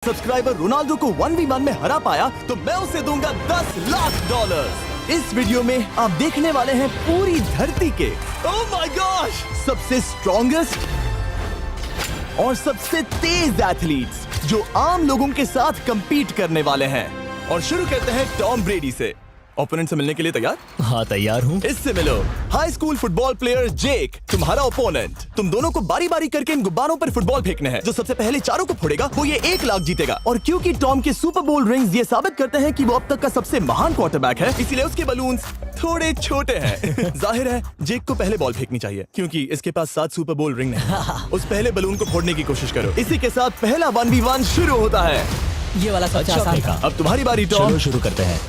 Subscriber Ronaldo को 1v1 में हरा पाया तो मैं उसे दूंगा $10 लाख। इस वीडियो में आप देखने वाले हैं पूरी धरती के ओह माय गॉश सबसे स्ट्रॉन्गेस्ट और सबसे तेज एथलीट्स जो आम लोगों के साथ compete करने वाले हैं। और शुरू करते हैं टॉम ब्रेडी से। ओपोनेंट से मिलने के लिए तैयार? हाँ तैयार हूँ। इससे मिलो। हाई स्कूल फुटबॉल प्लेयर जेक तुम्हारा ओपोनेंट। तुम दोनों को बारी बारी करके इन गुब्बारों पर फुटबॉल फेंकने हैं। जो सबसे पहले चारों को फोड़ेगा वो ये $1 लाख जीतेगा। और क्योंकि टॉम के सुपर बोल रिंग्स ये साबित करते हैं कि वो अब तक का सबसे महान क्वार्टरबैक है, इसीलिए उसके बलून्स थोड़े छोटे हैं। जाहिर है जेक को पहले बॉल फेंकनी चाहिए क्योंकि इसके पास 7 सुपर बोल रिंग है। उस पहले बलून को फोड़ने की कोशिश करो। इसी के साथ पहला 1v1 शुरू होता है। ये वाला सबसे आसान था। अब तुम्हारी बारी टॉम। शुरू करते हैं।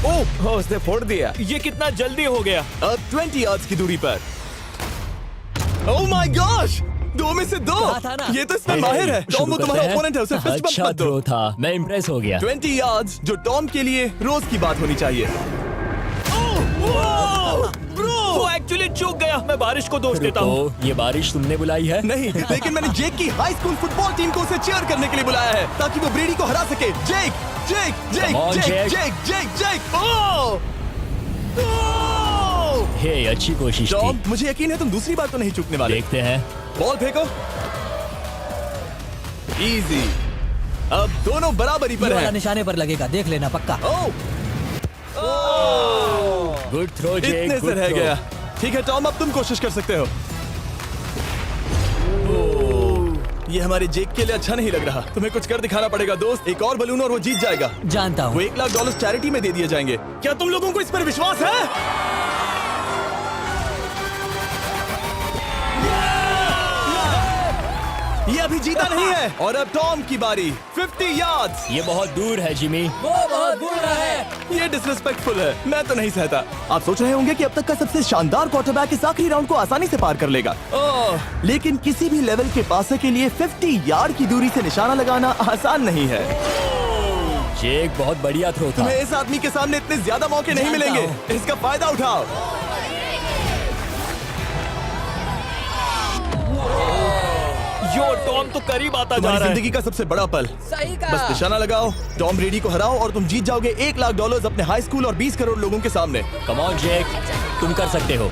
ओह उसने फोड़ दिया। ये कितना जल्दी हो गया। अब 20 यार्ड्स की दूरी पर। ओह माय गॉश 2 में से 2। ये तो इसमें माहिर है। टॉम वो तुम्हारा ओपोनेंट है, उसे फिस्ट बम्प अच्छा मत दो। थ्रो था, मैं इम्प्रेस हो गया। 20 यार्ड्स जो टॉम के लिए रोज की बात होनी चाहिए। वो एक्चुअली चूक गया। मैं बारिश को दोष देता हूँ। तो ये बारिश तुमने बुलाई है? नहीं, लेकिन मैंने जेक की हाई स्कूल फुटबॉल टीम को उसे चीयर करने के लिए बुलाया है ताकि वो ब्रेडी को हरा सके। जेक जेक जेक Come on, जेक Jake. जेक जेक जेक ओह हे अच्छी कोशिश टॉम थी। मुझे यकीन है तुम दूसरी बार तो नहीं चूकने वाले। देखते हैं। बॉल फेंको। इजी। अब दोनों बराबरी पर ये वाला हैं। निशाने पर लगेगा, देख लेना पक्का। ओह गुड थ्रो जेक, इतने से गुड रह थ्रो। गया। ठीक है टॉम अब तुम कोशिश कर सकते हो। ये हमारे जेक के लिए अच्छा नहीं लग रहा। तुम्हें कुछ कर दिखाना पड़ेगा दोस्त। एक और बलून और वो जीत जाएगा। जानता वो हूँ। $1 लाख चैरिटी में दे दिए जाएंगे। क्या तुम लोगों को इस पर विश्वास है? ये अभी जीता नहीं है। और अब टॉम की बारी। 50 यार्ड्स। ये बहुत दूर है जिमी। वो बहुत बुरा है। ये डिसरिस्पेक्टफुल है। मैं तो नहीं सहता। आप सोच रहे होंगे कि अब तक का सबसे शानदार क्वार्टरबैक इस आखिरी राउंड को आसानी से पार कर लेगा। लेकिन किसी भी लेवल के पासे के लिए 50 यार्ड की दूरी से निशाना लगाना आसान नहीं है। जेक बहुत बढ़िया थ्रो था। तुम्हें इस आदमी के सामने इतने ज्यादा मौके नहीं जानता मिलेंगे। इसका फायदा उठाओ। यो टॉम तो करीब आता जा तुम्हारी रहा है। जिंदगी का सबसे बड़ा पल। सही बस निशाना लगाओ, टॉम ब्रेडी को हराओ और तुम जीत जाओगे $1 लाख अपने हाई स्कूल और 20 करोड़ लोगों के सामने। कम ऑन जेक, तुम कर सकते हो।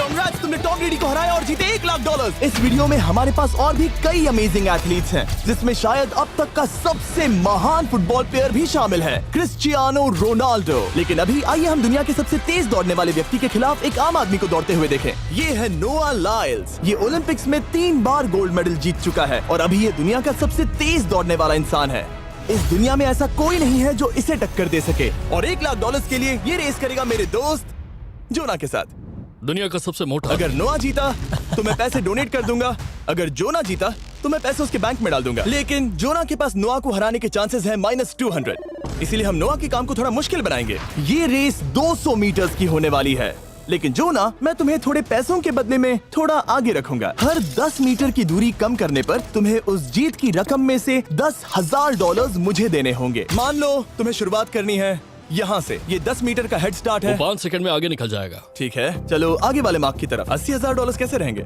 Congrats, तुमने टॉम ब्रेडी को हराया और जीते $1 लाख। इस वीडियो में हमारे पास और भी कई अमेजिंग एथलीट्स हैं, जिसमें शायद अब तक का सबसे महान फुटबॉल प्लेयर भी शामिल है, क्रिस्टियानो रोनाल्डो। लेकिन अभी आइए हम दुनिया के सबसे तेज दौड़ने वाले व्यक्ति के खिलाफ एक आम आदमी को दौड़ते हुए देखें। ये है नोआ लाइल्स। ये ओलंपिक्स में 3 बार गोल्ड मेडल जीत चुका है और अभी ये दुनिया का सबसे तेज दौड़ने वाला इंसान है। इस दुनिया में ऐसा कोई नहीं है जो इसे टक्कर दे सके। और $1 लाख के लिए ये रेस करेगा मेरे दोस्त जोना के साथ। दुनिया का सबसे मोटा। अगर नोआ जीता तो मैं पैसे डोनेट कर दूंगा। अगर जोना जीता तो मैं पैसे उसके बैंक में डाल दूंगा। लेकिन जोना के पास नोआ को हराने के चांसेस हैं -200। इसीलिए हम नोआ के काम को थोड़ा मुश्किल बनाएंगे। ये रेस 200 मीटर्स की होने वाली है। लेकिन जोना, मैं तुम्हें थोड़े पैसों के बदले में थोड़ा आगे रखूंगा। हर 10 मीटर की दूरी कम करने पर तुम्हें उस जीत की रकम में से $10,000 मुझे देने होंगे। मान लो तुम्हें शुरुआत करनी है यहाँ से। ये 10 मीटर का हेड स्टार्ट है। 5 सेकंड में आगे निकल जाएगा। ठीक है, चलो आगे वाले मार्क की तरफ। $80,000 कैसे रहेंगे?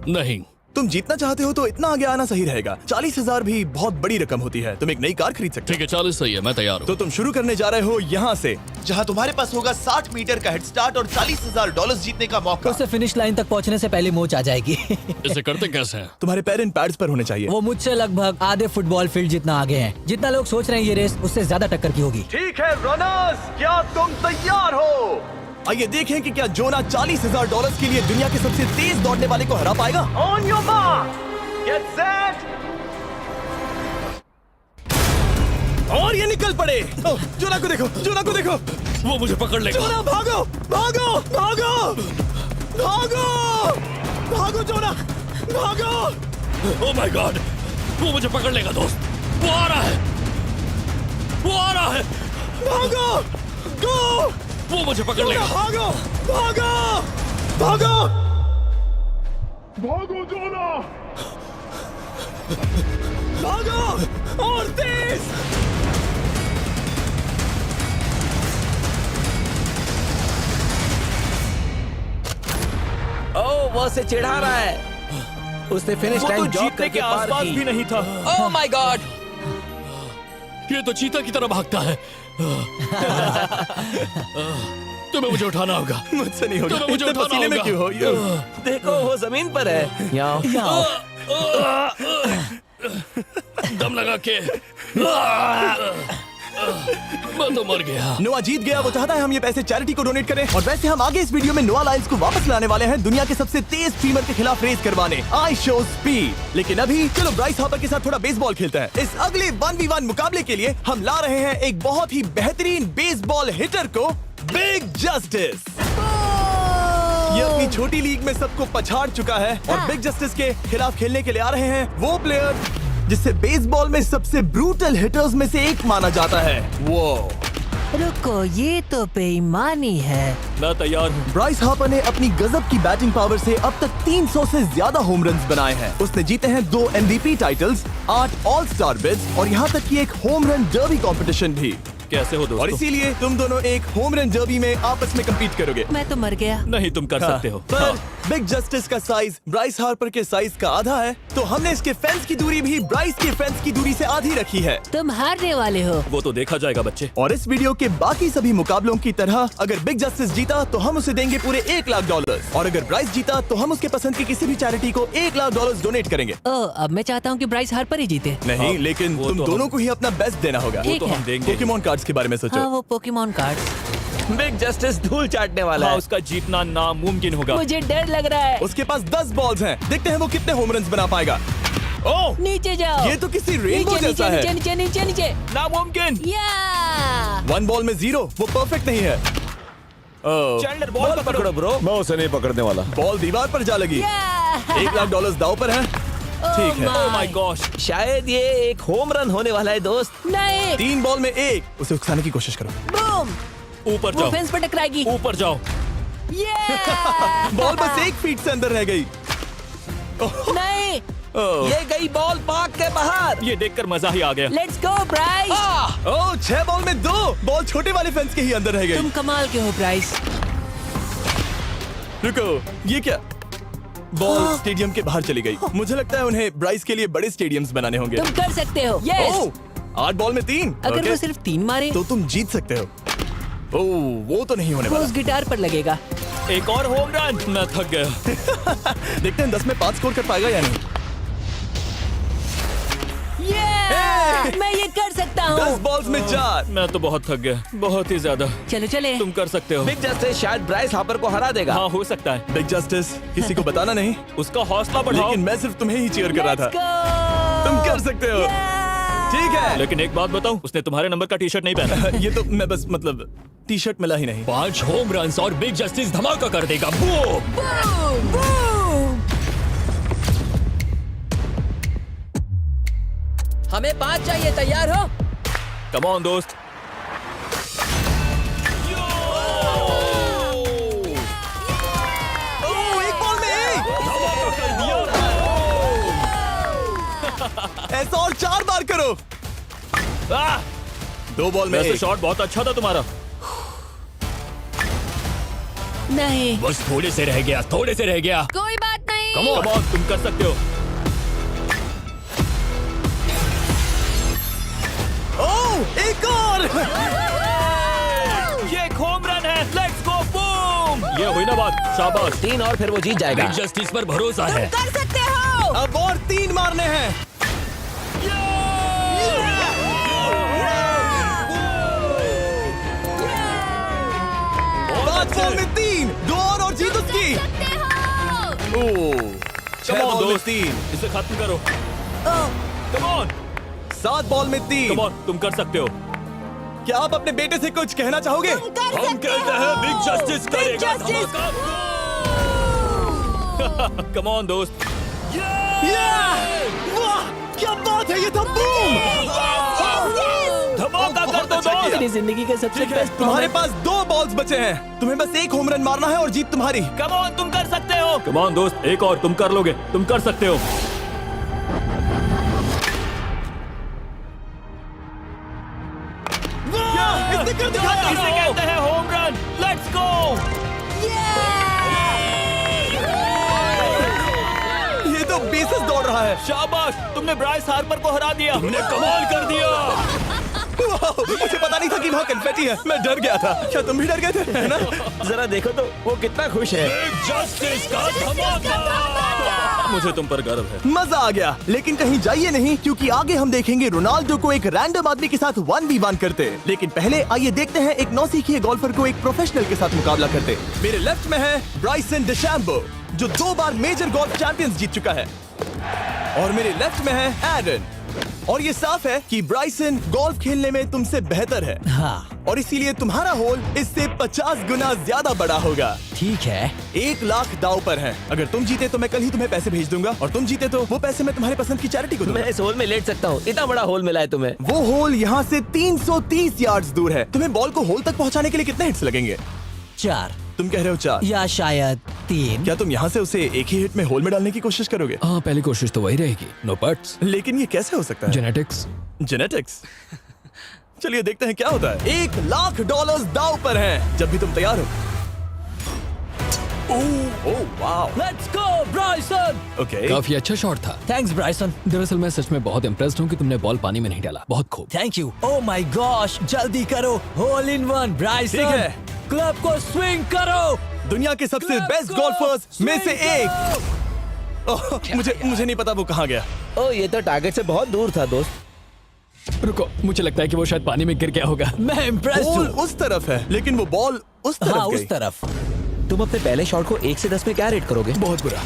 नहीं, तुम जीतना चाहते हो तो इतना आगे आना सही रहेगा। 40,000 भी बहुत बड़ी रकम होती है। तुम एक नई कार खरीद सकते ठीक है 40 सही है, मैं तैयार हो। हूँ। तो तुम शुरू करने जा रहे हो यहाँ से, जहाँ तुम्हारे पास होगा 60 मीटर का हेड स्टार्ट और $40,000 जीतने का मौका। उससे फिनिश लाइन तक पहुँचने से पहले मोच आ जाएगी। इसे करते कैसे हैं? तुम्हारे पैर इन पैड्स पर होने चाहिए। वो मुझसे लगभग आधे फुटबॉल फील्ड जितना आगे हैं। जितना लोग सोच रहे हैं ये रेस उससे ज्यादा टक्कर की होगी। ठीक है रनर्स, क्या तुम तैयार हो? आइए देखें कि क्या जोना $40,000 के लिए दुनिया के सबसे तेज दौड़ने वाले को हरा पाएगा। On your mark, get set, और ये निकल पड़े। जोना को देखो, जोना को देखो। वो मुझे पकड़ लेगा। जोना भागो, भागो, भागो, भागो, भागो जोना, भागो। ओह माय गॉड, वो मुझे पकड़ लेगा दोस्त। वो आ रहा है, वो आ रहा है। भागो, गो, वो मुझे पकड़ लेगा। भागो, भागो, भागो, भागो जोना! भागो और तेज। बॉस से चिढ़ा रहा है। उसने फिनिश वो तो लाइन जॉब जीतने करके के पार आसपास की। भी नहीं था। Oh my God. ये तो चीता की तरह भागता है। तुम्हें मुझे उठाना होगा। मुझसे नहीं होगा। तुम्हें मुझे इतने उठाना पसीने में होगा। क्यों हो? देखो वो जमीन पर है। यहाँ दम लगा के। मैं तो मर गया। नोआ जीत गया। वो चाहता है हम ये पैसे चैरिटी को डोनेट करें। और वैसे हम आगे इस वीडियो में नोआ लाइल्स को वापस लाने वाले हैं दुनिया के सबसे तेज स्ट्रीमर के खिलाफ रेस करवाने, आई शो स्पीड। लेकिन अभी चलो ब्राइस हार्पर के साथ थोड़ा बेसबॉल खेलते हैं। इस अगले 1v1 मुकाबले के लिए हम ला रहे हैं एक बहुत ही बेहतरीन बेसबॉल हिटर को, बिग जस्टिस। ये अपनी छोटी लीग में सबको पछाड़ चुका है और बिग जस्टिस के खिलाफ खेलने के लिए आ रहे हैं वो प्लेयर जिसे बेसबॉल में सबसे ब्रूटल हिटर्स में से एक माना जाता है। वो रुको, ये तो बेईमानी है। मैं तैयार हूँ। ब्राइस हार्पर ने अपनी गजब की बैटिंग पावर से अब तक 300 से ज्यादा होम रन्स बनाए हैं। उसने जीते हैं 2 MVP titles, 8 all star bids और यहाँ तक कि एक होम रन डर्बी कंपटीशन भी। कैसे हो और दोस्तों? इसीलिए तुम दोनों एक होम रन डर्बी में आपस में कम्पीट करोगे। मैं तो मर गया। नहीं, तुम कर सकते हो। पर बिग जस्टिस का साइज ब्राइस हार्पर के साइज का आधा है, तो हमने इसके फेंस की दूरी भी ब्राइस के फेंस की दूरी से आधी रखी है। तुम हारने वाले हो। वो तो देखा जाएगा बच्चे। और इस वीडियो के बाकी सभी मुकाबलों की तरह अगर बिग जस्टिस जीता तो हम उसे देंगे पूरे $1 लाख और अगर ब्राइस जीता तो हम उसके पसंद की किसी भी चैरिटी को $1 लाख डोनेट करेंगे। अब मैं चाहता हूँ कि ब्राइस हार्पर ही जीते। नहीं, हाँ, लेकिन वो तुम तो दोनों हम- को ही अपना बेस्ट देना होगा। वो ठीक तो है। हम देंगे। पोकेमॉन कार्ड्स के बारे में सोचो। हाँ, वो पोकेमॉन कार्ड। बिग जस्टिस धूल चाटने वाला हाँ, है। उसका जीतना नामुमकिन होगा। मुझे डर लग रहा है। उसके पास 10 बॉल्स हैं, देखते हैं वो कितने होम रन्स बना पाएगा। ओह, नीचे जाओ। ये तो किसी रेनबो नीचे, जैसा नीचे, है। नीचे नीचे नीचे नीचे। नामुमकिन। या 1 बॉल में 0, वो परफेक्ट नहीं है। चैंडलर बॉल पकड़ो ब्रो। मैं उसे नहीं पकड़ने वाला। बॉल दीवार पर जा लगी। $1 लाख दाव पर है। ठीक है। ओह माय गॉश। शायद ये एक होम रन होने वाला है दोस्त। नहीं। 3 बॉल में 1, उसे उकसाने की कोशिश करो। बूम। ऊपर वो जाओ। फेंस पर टकराएगी। ऊपर जाओ। बॉल बस 1 फीट से अंदर रह गई। नहीं। ये गई बॉल पार्क के बाहर। ये देखकर मजा ही आ गया। Let's go Bryce. Oh, 6 ball में 2, बॉल छोटे वाले फेंस के ही अंदर रह गई। तुम कमाल के हो ब्राइस। रुको, ये क्या? बॉल स्टेडियम के बाहर चली गई। मुझे लगता है उन्हें ब्राइस के लिए बड़े स्टेडियम्स बनाने होंगे। तुम कर सकते हो। यस। ओह, 8 बॉल में 3। अगर ओके, वो सिर्फ 3 मारे तो तुम जीत सकते हो। ओह, वो तो नहीं होने वो वाला। उस गिटार पर लगेगा। एक और होम रन। मैं थक गया। देखते हैं 10 में 5 स्कोर कर पाएगा या नहीं। मैं ये कर सकता 10 हूँ। बॉल्स में 4। मैं तो बहुत थक गया, बहुत ही ज्यादा। चलो चले। तुम कर सकते हो। बिग जस्टिस शायद ब्राइस हार्पर को हरा देगा। हाँ, हो सकता है। बिग जस्टिस, किसी को बताना नहीं, उसका हौसला बढ़ाओ। लेकिन मैं सिर्फ तुम्हें ही चीयर कर रहा Let's था। go! तुम कर सकते हो। ठीक है। लेकिन एक बात बताऊं, उसने तुम्हारे नंबर का टी शर्ट नहीं पहना। ये तो मैं बस मतलब टी शर्ट मिला ही नहीं। 5 होम रन्स और बिग जस्टिस धमाका कर देगा। बूम। Boom! Boom! हमें 5 चाहिए। तैयार हो? कम ऑन दोस्त। ओह, 1 बॉल में 1। धमाका कर दिया। ऐसा और 4 बार करो। आह! 2 बॉल में वैसे 1। शॉट बहुत अच्छा था तुम्हारा। नहीं। बस थोड़े से रह गया, थोड़े से रह गया। कोई बात नहीं। कम ऑन, तुम कर सकते हो। ओह, एक और। ये एक होम रन है। Let's go. बूम। ये हुई ना बात। शाबाश। 3 और फिर वो जीत जाएगा। बिग जस्टिस पर भरोसा है। कर सकते हो। अब और 3 मारने हैं। 5 बॉल में 3, 2 और जीत उसकी। ओह, 6 बॉल में 3, इसे खत्म करो। Come on. 7 बॉल में 3। कम ऑन, तुम कर सकते हो। क्या आप अपने बेटे से कुछ कहना चाहोगे? हम कहते हैं बिग जस्टिस करेगा धमाका। कम ऑन दोस्त। वाह, क्या बात है, ये था बूम। धमाका कर दो अच्छा किया। दोस्त। मेरी जिंदगी का सबसे ठीक है, बेस्ट तुम्हारे पास 2 बॉल्स बचे हैं, तुम्हें बस 1 होम रन मारना है और जीत तुम्हारी। कम ऑन, तुम कर सकते हो। कम ऑन दोस्त, एक और तुम कर लोगे। तुम कर सकते हो। इसने कर दिखाया। इसे कहते हैं home run. Let's go. Basis दौड़ रहा है। शाबाश, तुमने ब्राइस हार्पर को हरा दिया। तुमने कमाल कर दिया। वाह, मुझे पता नहीं था कि वहाँ कन्फेटी है। मैं डर गया था। क्या तुम भी डर गए थे, है ना? जरा देखो तो वो कितना खुश है। जस्टिस का धमाका। मुझे तुम पर गर्व है। मजा आ गया। लेकिन कहीं जाइए नहीं, क्योंकि आगे हम देखेंगे रोनाल्डो को एक रैंडम आदमी के साथ 1v1 करते। लेकिन पहले आइए देखते हैं एक नौसिखिए गोल्फर को एक प्रोफेशनल के साथ मुकाबला करते। मेरे लेफ्ट में है ब्राइसन डेशैम्बो, जो 2 बार मेजर गोल्फ चैंपियंस जीत चुका है, और मेरे लेफ्ट में है एरन। और ये साफ है कि ब्राइसन गोल्फ खेलने में तुमसे बेहतर है, हाँ और इसीलिए तुम्हारा होल इससे 50 गुना ज्यादा बड़ा होगा। ठीक है। 1 लाख दाव पर है। अगर तुम जीते तो मैं कल ही तुम्हें पैसे भेज दूंगा, और तुम जीते तो वो पैसे मैं तुम्हारे पसंद की चैरिटी को दूंगा। मैं इस होल में लेट सकता हूँ, इतना बड़ा होल मिला है तुम्हें। वो होल यहाँ से 330 यार्ड्स दूर है। तुम्हें बॉल को होल तक पहुँचाने के लिए कितने हिट्स लगेंगे? 4 तुम कह रहे हो 4? या शायद 3। क्या तुम यहाँ से उसे एक ही हिट में होल में डालने की कोशिश करोगे? हाँ, पहली कोशिश तो वही रहेगी। No buts. लेकिन ये कैसे हो सकता है? जेनेटिक्स। जेनेटिक्स। चलिए देखते हैं क्या होता है। $1 लाख दाव पर हैं, जब भी तुम तैयार हो। Oh wow, let's go Bryson. Okay. काफी अच्छा शॉट था। Thanks Bryson. दरअसल मैं सच में बहुत इम्प्रेस्ड हूँ कि तुमने बॉल पानी में नहीं डाला। बहुत खूब। Thank you. Oh my gosh, जल्दी करो। Hole in one Bryson. ठीक है। क्लब को स्विंग करो। दुनिया के सबसे बेस्ट गोल्फर्स में से एक। ओह, मुझे नहीं पता वो कहाँ गया। ओ, ये तो टारगेट से बहुत दूर था दोस्त। रुको, मुझे लगता है कि वो शायद पानी में गिर गया होगा। मैं इम्प्रेस्ड बॉल हूँ। उस तरफ है, लेकिन वो बॉल उस तरफ हाँ गई। उस तरफ। तुम अपने पहले शॉट को 1 से 10 में क्या रेट करोगे? बहुत बुरा।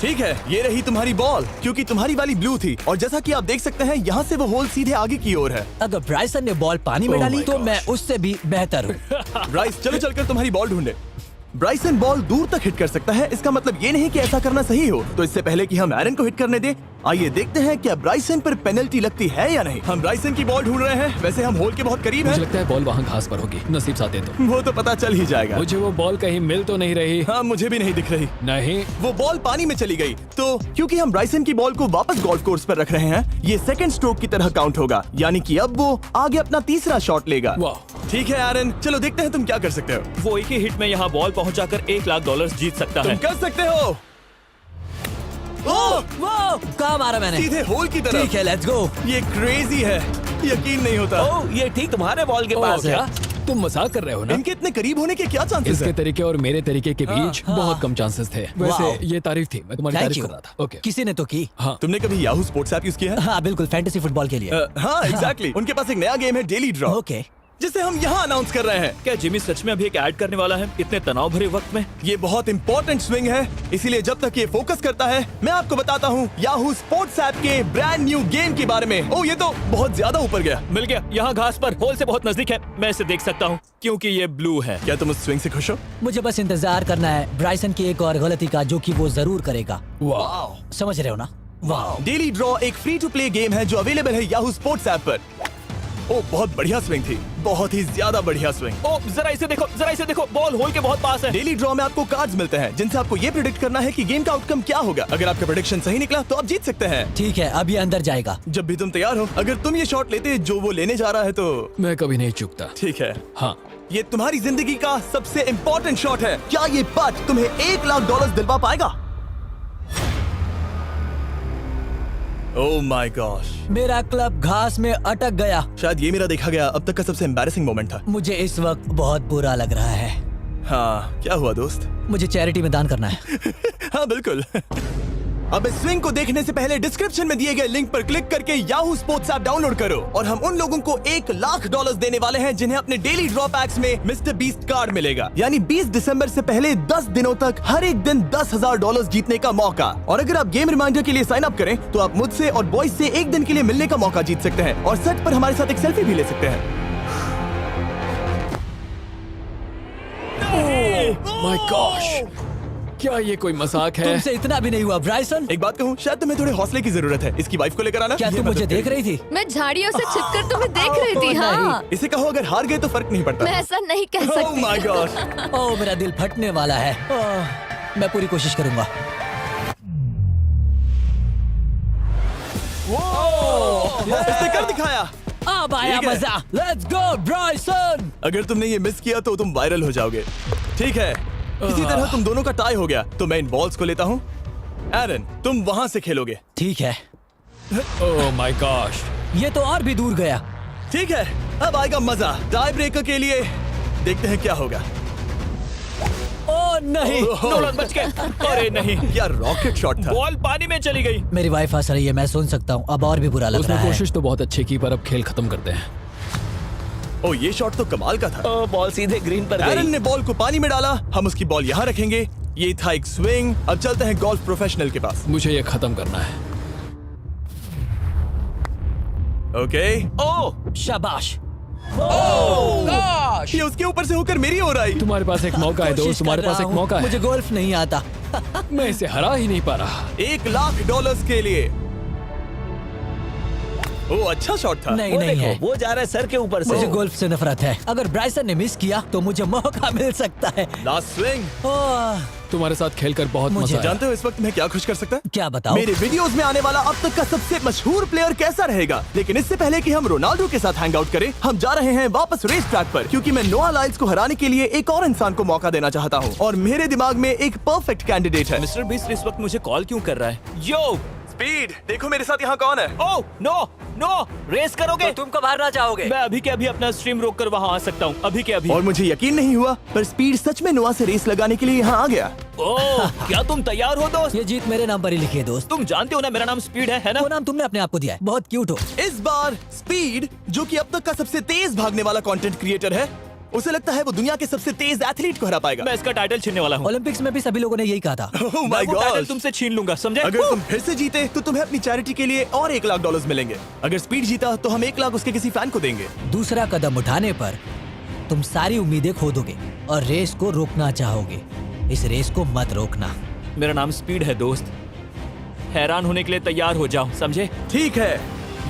ठीक है, ये रही तुम्हारी बॉल, क्योंकि तुम्हारी वाली ब्लू थी, और जैसा कि आप देख सकते हैं यहाँ से वो होल सीधे आगे की ओर है। अगर ब्राइसन ने बॉल पानी में Oh डाली my तो gosh. मैं उससे भी बेहतर हूँ। ब्राइस, चलो चलकर तुम्हारी बॉल ढूंढे। ब्राइसन बॉल दूर तक हिट कर सकता है, इसका मतलब ये नहीं कि ऐसा करना सही हो। तो इससे पहले कि हम एरन को हिट करने दें, आइए देखते हैं क्या ब्राइसन पर पेनल्टी लगती है या नहीं। हम ब्राइसन की बॉल ढूंढ रहे हैं। वैसे हम होल के बहुत करीब मुझे हैं। लगता है बॉल वहाँ घास पर होगी। नसीब साथ दे तो। वो तो पता चल ही जाएगा। मुझे वो बॉल कहीं मिल तो नहीं रही। हाँ, मुझे भी नहीं दिख रही। नहीं। वो बॉल पानी में चली गई। तो क्योंकि हम ब्राइसन की बॉल को वापस गोल्फ कोर्स पर रख रहे हैं, ये सेकंड स्ट्रोक की तरह काउंट होगा, यानी कि अब वो आगे अपना तीसरा शॉट लेगा। वाह। ठीक है एरन, चलो देखते हैं तुम क्या कर सकते हो। वो एक ही हिट में यहाँ बॉल पहुँचाकर $1 लाख जीत सकता तुम है। कर सकते हो। ओह, वो कहाँ मारा मैंने? सीधे होल की तरफ। ठीक है, लेट्स गो। ये क्रेजी है, यकीन नहीं होता। ओ, ये ठीक तुम्हारे बॉल के पास है। क्या तुम मजाक कर रहे हो ना? इनके इतने करीब होने के क्या चांसेस इसके हैं? तरीके और मेरे तरीके के बीच हाँ। बहुत कम चांसेस थे। वाओ। वैसे ये तारीफ थी, मैं तुम्हारी थैंक तारीफ यू। कर रहा था। ओके। किसी ने तो की। हाँ। तुमने कभी याहू स्पोर्ट्स ऐप यूज किया है? हाँ बिल्कुल, फैंटेसी फुटबॉल के लिए। हाँ, एग्जैक्टली। उनके पास एक नया गेम है, डेली ड्रॉ, ओके। जिसे हम यहाँ अनाउंस कर रहे हैं। क्या जिमी सच में अभी एक ऐड करने वाला है इतने तनाव भरे वक्त में? ये बहुत इंपॉर्टेंट स्विंग है, इसीलिए जब तक ये फोकस करता है, मैं आपको बताता हूँ याहू स्पोर्ट्स ऐप के ब्रांड न्यू गेम के बारे में। ओह, ये तो बहुत ज्यादा ऊपर गया। मिल गया, यहाँ घास पर होल से बहुत नजदीक है। मैं इसे देख सकता हूँ क्योंकि ये ब्लू है। क्या तुम उस स्विंग से खुश हो? मुझे बस इंतजार करना है ब्राइसन की एक और गलती का, जो कि वो जरूर करेगा। वाह। समझ रहे हो ना? वाह। डेली ड्रॉ एक फ्री टू प्ले गेम है जो अवेलेबल है याहू स्पोर्ट्स ऐप पर। ओह, बहुत बढ़िया स्विंग थी, बहुत ही ज्यादा बढ़िया स्विंग। ओ, जरा इसे देखो, बॉल होल के बहुत पास है। डेली ड्रॉ में आपको कार्ड्स मिलते हैं, जिनसे आपको ये प्रेडिक्ट करना है कि गेम का आउटकम क्या होगा। अगर आपका प्रेडिक्शन सही निकला तो आप जीत सकते हैं। ठीक है, अब ये अंदर जाएगा। जब भी तुम तैयार हो, अगर तुम ये शॉट लेते जो वो लेने जा रहा है तो मैं कभी नहीं चूकता। ठीक है। हाँ। ये तुम्हारी जिंदगी का सबसे इम्पोर्टेंट शॉट है। क्या ये पट तुम्हें $1 लाख दिलवा पाएगा? ओह माय गॉश, मेरा क्लब घास में अटक गया। शायद ये मेरा देखा गया अब तक का सबसे एम्बैरेसिंग मोमेंट था। मुझे इस वक्त बहुत बुरा लग रहा है। हाँ, क्या हुआ दोस्त? मुझे चैरिटी में दान करना है। हाँ बिल्कुल। अब इस स्विंग को देखने से पहले डिस्क्रिप्शन में दिए गए लिंक पर क्लिक करके याहू स्पोर्ट्स ऐप डाउनलोड करो, और हम उन लोगों को $1 लाख देने वाले हैं जिन्हें अपने डेली ड्रॉ पैक्स में मिस्टर बीस्ट कार्ड मिलेगा। यानी 20 दिसंबर से पहले 10 दिनों तक हर एक दिन $10,000 जीतने का मौका। और अगर आप गेम रिमाइंडर के लिए साइन अप करें तो आप मुझसे और बॉयज से एक दिन के लिए मिलने का मौका जीत सकते हैं, और सेट पर हमारे साथ एक सेल्फी भी ले सकते हैं। माय गॉश, क्या ये कोई मजाक है? तुमसे इतना भी नहीं हुआ ब्राइसन। एक बात कहूँ, शायद तुम्हें थोड़े हौसले की जरूरत है। इसकी वाइफ को लेकर आना। क्या ये तुम मुझे मदद देख करेगी। रही थी? मैं झाड़ियों से छिपकर तुम्हें देख रही थी। नहीं। हाँ, इसे कहो अगर हार गए तो फर्क नहीं पड़ता। मैं ऐसा नहीं कह Oh सकती। my gosh! ओह, मेरा दिल फटने वाला है। मैं पूरी कोशिश करूंगा। इसने कर दिखाया। अब आया ठीक है। मजा। Let's go Bryson. अगर तुमने ये मिस किया तो तुम वायरल हो जाओगे। ठीक है, किसी तरह तुम दोनों का टाई हो गया, तो मैं इन बॉल्स को लेता हूँ एरन, तुम वहां से खेलोगे। ठीक है, ओह माय गॉश। ये तो और भी दूर गया। ठीक है, अब आएगा मजा। टाई ब्रेकर के लिए देखते हैं क्या होगा। ओ नहीं, नोलन बच गए। अरे नहीं, क्या रॉकेट शॉट था। बॉल पानी में चली गई। मेरी वाइफ हंस रही है, मैं सुन सकता हूँ। अब और भी बुरा लग उसने रहा है। कोशिश तो बहुत अच्छी की, पर अब खेल खत्म करते हैं। ओ, ये शॉट तो कमाल का था। ओ, बॉल सीधे ग्रीन पर एरन गई। ने बॉल को पानी में डाला, हम उसकी बॉल यहाँ रखेंगे। ये था एक स्विंग। अब चलते हैं गोल्फ प्रोफेशनल के पास। मुझे ये खत्म करना है। ओके। ओ शाबाश। ये उसके ऊपर से होकर मेरी ओर आई। तुम्हारे पास एक मौका है कोशिश दोस्त, तुम्हारे कर पास रहा एक हूँ। मौका है। मुझे गोल्फ नहीं आता। मैं इसे हरा ही नहीं पा रहा। $1,00,000 के लिए। ओ, अच्छा शॉट था। नहीं वो नहीं है, देखो, वो जा रहा है सर के ऊपर से। मुझे गोल्फ से नफरत है। अगर ब्राइसन ने मिस किया तो मुझे मौका मिल सकता है। Last swing. ओह, तुम्हारे साथ खेलकर बहुत मुझे मजा आया। जानते हो इस वक्त मैं क्या खुश कर सकता? क्या बताओ? मेरे वीडियोस में आने वाला अब तक का सबसे मशहूर प्लेयर कैसा रहेगा। लेकिन इससे पहले कि हम रोनाल्डो के साथ हैंग आउट करें, हम जा रहे हैं वापस रेस ट्रैक पर, क्योंकि मैं नोआ लाइल्स को हराने के लिए एक और इंसान को मौका देना चाहता हूँ। और मेरे दिमाग में एक परफेक्ट कैंडिडेट है। मिस्टर बीस्ट इस वक्त मुझे कॉल क्यों कर रहा है? यो स्पीड, देखो मेरे साथ यहाँ कौन है। ओ नो नो, रेस करोगे? तुम कब हारना चाहोगे? मैं अभी के अभी अपना स्ट्रीम रोक कर वहाँ आ सकता हूँ। अभी के अभी। और मुझे यकीन नहीं हुआ, पर स्पीड सच में नोआ से रेस लगाने के लिए यहाँ आ गया। ओह, क्या तुम तैयार हो दोस्त? ये जीत मेरे नाम पर ही लिखी है दोस्त। तुम जानते हो ना मेरा नाम स्पीड है ना? वो नाम तुमने अपने आप को दिया है। बहुत क्यूट हो। इस बार स्पीड, जो कि अब तक का सबसे तेज भागने वाला कंटेंट क्रिएटर है, उसे लगता है वो दुनिया के सबसे तेज एथलीट को हरा पाएगा। मैं इसका टाइटल छीनने वाला हूँ। ओलंपिक्स में भी सभी लोगों ने यही कहा था। Oh मैं my वो टाइटल gosh! तुमसे छीन लूंगा, समझे? अगर तुम फिर से जीते तो तुम्हें अपनी चैरिटी के लिए और $1,00,000 मिलेंगे। अगर स्पीड जीता तो हम 1 लाख उसके किसी फैन को देंगे। दूसरा कदम उठाने पर तुम सारी उम्मीदें खो दोगे और रेस को रोकना चाहोगे। इस रेस को मत रोकना। मेरा नाम स्पीड है दोस्त। हैरान होने के लिए तैयार हो जाओ, समझे? ठीक है,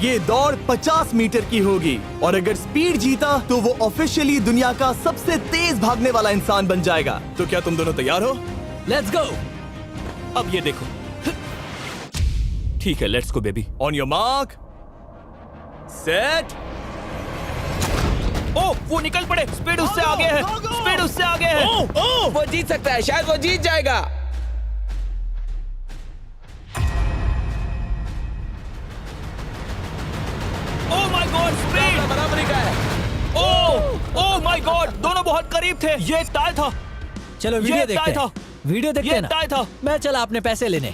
ये दौड़ 50 मीटर की होगी और अगर स्पीड जीता तो वो ऑफिशियली दुनिया का सबसे तेज भागने वाला इंसान बन जाएगा। तो क्या तुम दोनों तैयार हो? Let's go. अब ये देखो। ठीक है, let's go baby. On your mark, set. Oh, वो निकल पड़े। स्पीड उससे आगे है। स्पीड उससे आगे है। वो जीत सकता है, शायद वो जीत जाएगा। ओह माय गॉड, स्पीड बराबरी का है। ओह माय गॉड, दोनों बहुत करीब थे। ये टाई था। चलो वीडियो ये देखते टाई हैं। वीडियो देखते ये हैं ना। टाई था। मैं चला अपने पैसे लेने।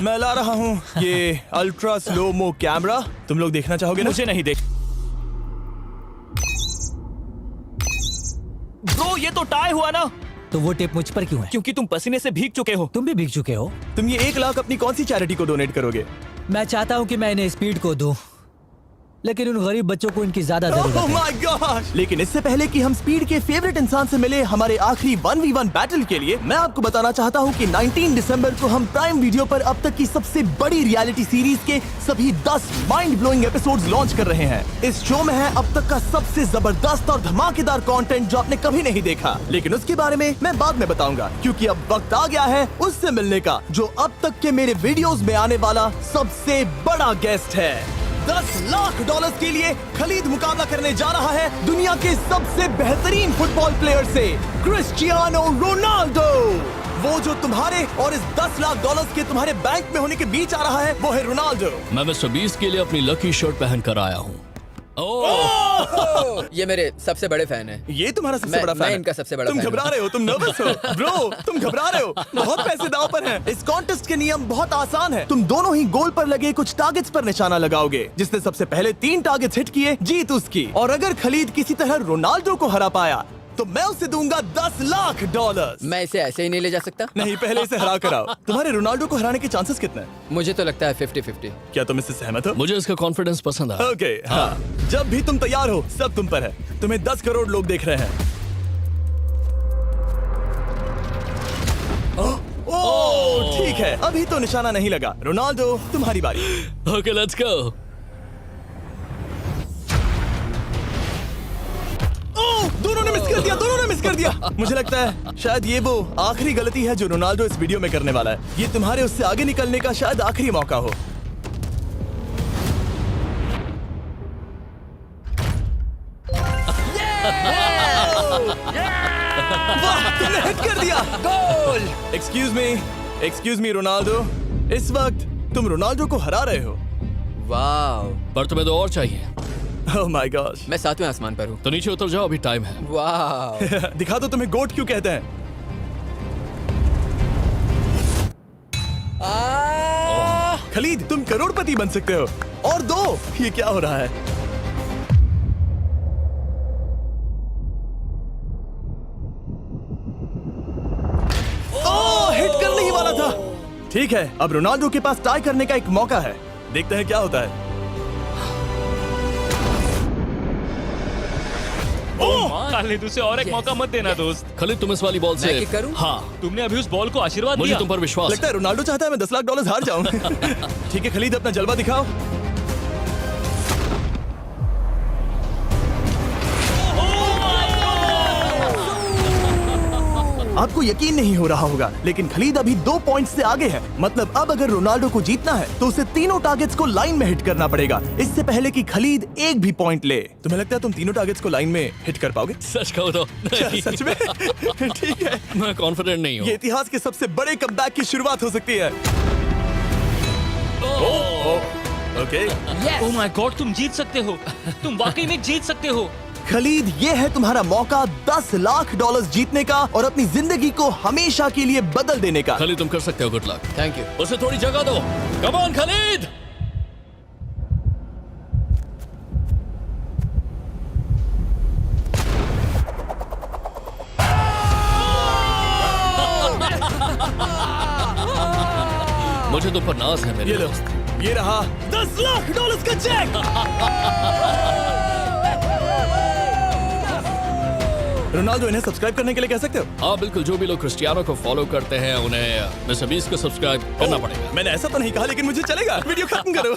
मैं ला रहा हूँ ये अल्ट्रा स्लो मो कैमरा। तुम लोग देखना चाहोगे ना? मुझे नहीं देख। ब्रो, ये तो टाई हुआ ना? तो वो टिप मुझ पर क्यों है? क्योंकि तुम पसीने से भीग चुके हो। तुम भी भीग चुके हो। तुम ये 1 लाख अपनी कौन सी चैरिटी को डोनेट करोगे? मैं चाहता हूँ कि मैं इन्हें स्पीड को दूं, लेकिन उन गरीब बच्चों को इनकी ज्यादा जरूरत Oh है। my gosh! लेकिन इससे पहले कि हम स्पीड के फेवरेट इंसान से मिले हमारे आखिरी 1v1 बैटल के लिए, मैं आपको बताना चाहता हूँ कि 19 दिसंबर को हम प्राइम वीडियो पर अब तक की सबसे बड़ी रियलिटी सीरीज के सभी 10 माइंड ब्लोइंग एपिसोड्स लॉन्च कर रहे हैं। इस शो में है अब तक का सबसे जबरदस्त और धमाकेदार कंटेंट जो आपने कभी नहीं देखा, लेकिन उसके बारे में मैं बाद में बताऊंगा, क्योंकि अब वक्त आ गया है उससे मिलने का जो अब तक के मेरे वीडियोस में आने वाला सबसे बड़ा गेस्ट है। $10,00,000 के लिए खलीद मुकाबला करने जा रहा है दुनिया के सबसे बेहतरीन फुटबॉल प्लेयर से, क्रिस्टियानो रोनाल्डो। वो जो तुम्हारे और इस $10,00,000 के तुम्हारे बैंक में होने के बीच आ रहा है, वो है रोनाल्डो। मैं मिस्टर बीस्ट के लिए अपनी लकी शर्ट पहन कर आया हूँ। ये मेरे सबसे बड़े फैन है। ये तुम्हारा सबसे मैं- बड़ा फैन मैं है। इनका सबसे बड़ा तुम फैन हूं। घबरा रहे हो, तुम नर्वस हो ब्रो, तुम घबरा रहे हो। बहुत पैसे दांव पर हैं। इस कॉन्टेस्ट के नियम बहुत आसान है। तुम दोनों ही गोल पर लगे कुछ टारगेट्स पर निशाना लगाओगे। जिसने सबसे पहले 3 टारगेट्स हिट किए जीत उसकी। और अगर खलीद किसी तरह रोनाल्डो को हरा पाया तो मैं उसे दूंगा $10,00,000। मैं इसे ऐसे ही नहीं ले जा सकता। नहीं, पहले इसे हरा कर आओ। तुम्हारे रोनाल्डो को हराने के चांसेस कितने हैं? मुझे तो लगता है 50-50। क्या तुम इससे सहमत हो? मुझे इसका कॉन्फिडेंस पसंद आया। ओके, हाँ। जब भी तुम तैयार हो सब तुम पर है। तुम्हें 10 करोड़ लोग देख रहे हैं। ओह, ठीक है, अभी तो निशाना नहीं लगा। रोनाल्डो, तुम्हारी बारी। Okay, let's go. ओह, दोनों ने मिस कर दिया, दोनों ने मिस कर दिया। मुझे लगता है शायद ये वो आखिरी गलती है जो रोनाल्डो इस वीडियो में करने वाला है। ये तुम्हारे उससे आगे निकलने का शायद आखिरी मौका हो। वाह, तुमने हिट कर दिया। गोल। एक्सक्यूज मी रोनाल्डो, इस वक्त तुम रोनाल्डो को हरा रहे हो। वाह, पर तुम्हें तो और चाहिए, ओह माय गॉश। मैं 7वें आसमान पर हूँ। तो नीचे उतर जाओ, अभी टाइम है। वाह, दिखा दो तुम्हें गोट क्यों कहते हैं। खलीद, तुम करोड़पति बन सकते हो। और दो, ये क्या हो रहा है? ओह, हिट करने ही वाला था। ठीक है, अब रोनाल्डो के पास टाई करने का एक मौका है। देखते हैं क्या होता है। खालिद, उसे और एक मौका मत देना दोस्त। खलीद, तुम इस वाली बॉल मैं से किक करूँ? हाँ, तुमने अभी उस बॉल को आशीर्वाद मुझे दिया। तुम पर विश्वास लगता है रोनाल्डो चाहता है मैं $10 लाख हार जाऊं। ठीक है खलीद, अपना जलवा दिखाओ। आपको यकीन नहीं हो रहा होगा, लेकिन खलीद अभी 2 पॉइंट से आगे है। मतलब अब अगर रोनाल्डो को जीतना है तो उसे तीनों टारगेट्स को लाइन में हिट करना पड़ेगा, इससे पहले कि खलीद एक भी पॉइंट ले। तुम्हें लगता है तुम तीनों टारगेट्स को लाइन में हिट कर पाओगे? सच कहो तो नहीं। सच में? ठीक है, मैं कॉन्फिडेंट नहीं ये हूँ। इतिहास के सबसे बड़े कमबैक की शुरुआत हो सकती है। ओके, ओह माय गॉड, तुम जीत सकते हो। तुम वाकई में जीत सकते हो। खलीद, ये है तुम्हारा मौका $10 लाख जीतने का और अपनी जिंदगी को हमेशा के लिए बदल देने का। खलीद, तुम कर सकते हो। Good luck. Thank you. उसे थोड़ी जगह दो। Come on Khalid. मुझे तुम पर नाज है मेरे ये लो, दोस्त। ये रहा $10 लाख का चेक। रोनाल्डो, इन्हें सब्सक्राइब करने के लिए कह सकते हो? हाँ बिल्कुल, जो भी लोग क्रिस्टियानो को फॉलो करते हैं उन्हें मिस्टर बीस्ट को सब्सक्राइब करना पड़ेगा। मैंने ऐसा तो नहीं कहा, लेकिन मुझे चलेगा। वीडियो खत्म करो।